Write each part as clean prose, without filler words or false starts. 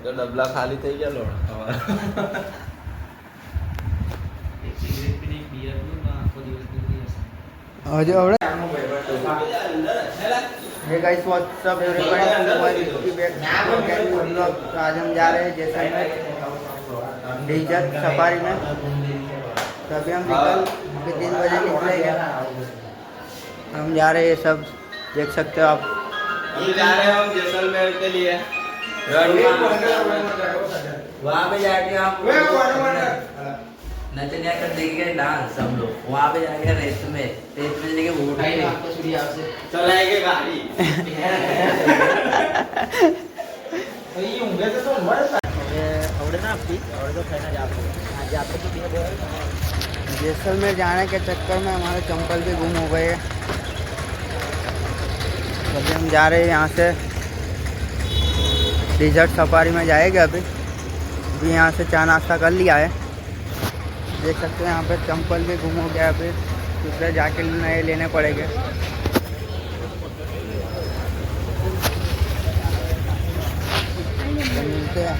તો ડબલા ખાલી થઈ ગયા લોડા हे गाइस व्हाट्सअप एवरीबॉडी, आज हम जा रहे हैं जैसलमेर डेजर्ट सफारी में। तभी हम निकल 3 बजे निकलेंगे। हम जा रहे हैं, सब देख सकते हो आप। हम जा रहे हैं हम जैसलमेर के लिए। वहाँ पे जाके आप नचने कर देखेंगे डांस सब लोग। वहाँ पे जाके रेस्ट में लेके वोट चलाएंगे गाड़ी। जैसलमेर जाने के चक्कर में हमारे चंपल भी गुम हो गए। अभी हम जा रहे हैं यहाँ से डेजर्ट सफारी में जाएंगे। अभी यहाँ से चाय नाश्ता कर लिया है। देख सकते हैं यहाँ पे चंपल भी गुम हो गया। अभी दूसरे जाके नए लेने पड़ेंगे। मिलते हैं।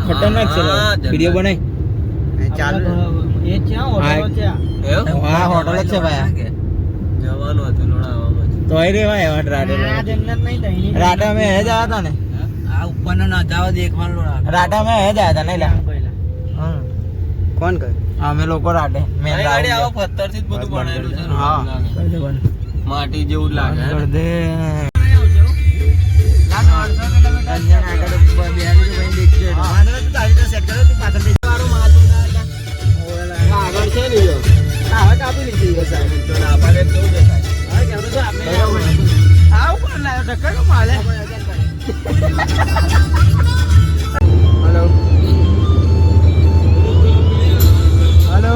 खतरनाक वीडियो बनाई चालू ये क्या होटल क्या हां होटल છે ભાઈ જવાનું હતું લોડાવામાં તોય રે ભાઈ વાટ રાડે જન્નત નહીં તઈ રાડા में है जाया था ने आ ऊपर ना नजारा देखવાનો लोड़ा राडा में है जाया था नहीं ला हां कौन कर અમે લોકો રાડે મેં ગાડી આવો પથ્થરથી જ બધું બનાવેલું છે હા કરી દે બન માટી જેવું લાગે કર દે અંજન આગળ ઉપર બેહાડી તો ભાઈ દેખજે માને તો તારી તો સેટ કરો તું પાછળ દે મારો માથું ના આગળ છે ને યો આ કાપી લીધી છે સાહેબ તો ના પાડે કેવું દેખાય હા કેમ તો આપણે આવ કોણ લાયો ટક્કર કો માલે हेलो हेलो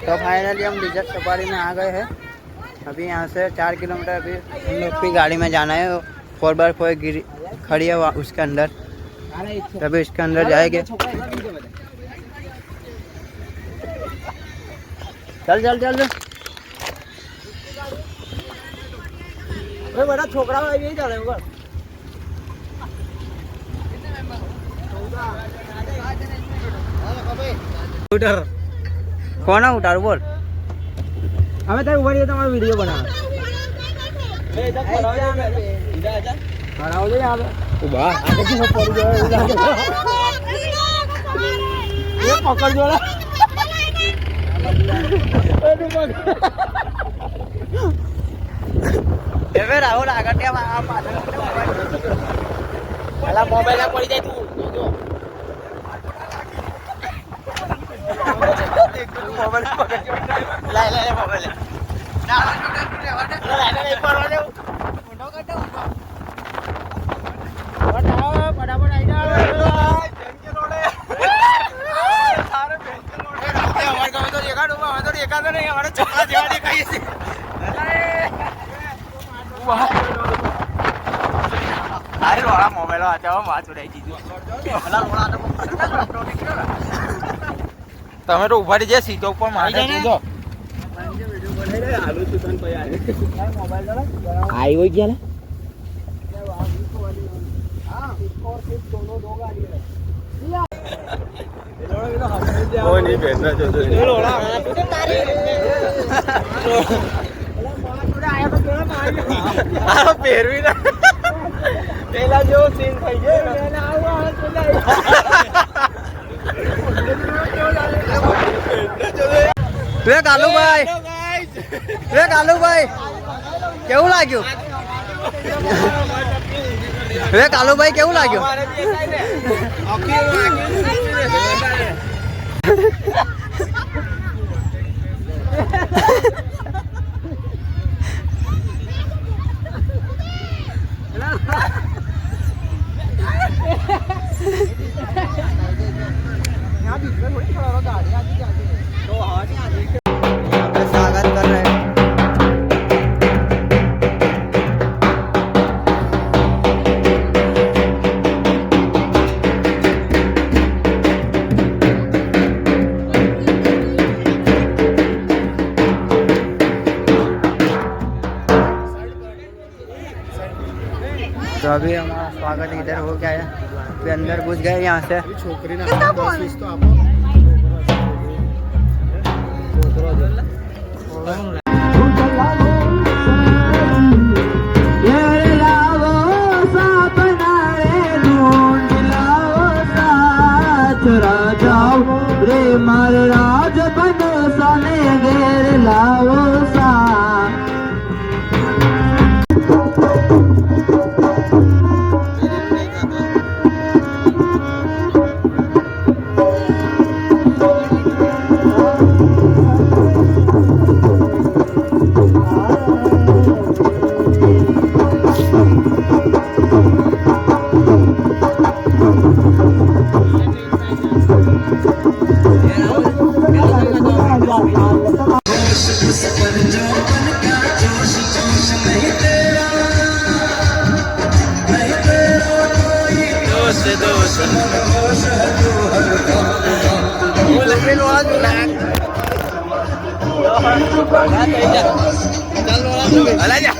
तो फाइनली हम डेजर्ट सफारी में आ गए हैं। अभी यहाँ से 4 किलोमीटर अभी हम लोग की गाड़ी में जाना है। 4x4 गिरी खड़ी है उसके अंदर। तभी इसके अंदर जाएंगे। चल चल चल अरे बड़ा छोकरा है यही चले ऊपर उधर कौन है उतार बोल। हमें तेरे ऊपर ये तो हमारा वीडियो बना खड़ा हो जा यहाँ पे वाह आगे की सब पड़ जाए ये पकड़ जोड़ा હવે રાહુલ આગળ ત્યાં પાછળ પેલા મોબાઈલ પડી જાય તું મોબાઈલ પકડ લે લે લે મોબાઈલ ના ના એક વાર વાળે ફોટો કાઢો ફટાફટ આવી જાવ બેંકે રોડે સારે બેંકે રોડે અમાર ગામ તો દેખાડો અમે તો દેખાતો નહીં અમારે છોકરા જેવા દેખાઈએ છે અરે રોડા મોબાઈલ વાંચાવો માં ચોરાઈ દીધું પેલા રોડા તો તમે તો ઉભાડી જાય સીધો ઉપર મારે જો आई हुई क्या कोई नहीं भेजना चाहिए पैर भी ना સીન થઈ જાય ને આવું વે કાલુભાઈ કેવું લાગ્યું? વે કાલુભાઈ કેવું લાગ્યું? स्वागत कर रहे हैं। तो अभी हमारा स्वागत इधर हो गया है, अभी अंदर घुस गए यहाँ से। छोकरी ना रे मार राज बन सने घेर लाओ सा। અલા જા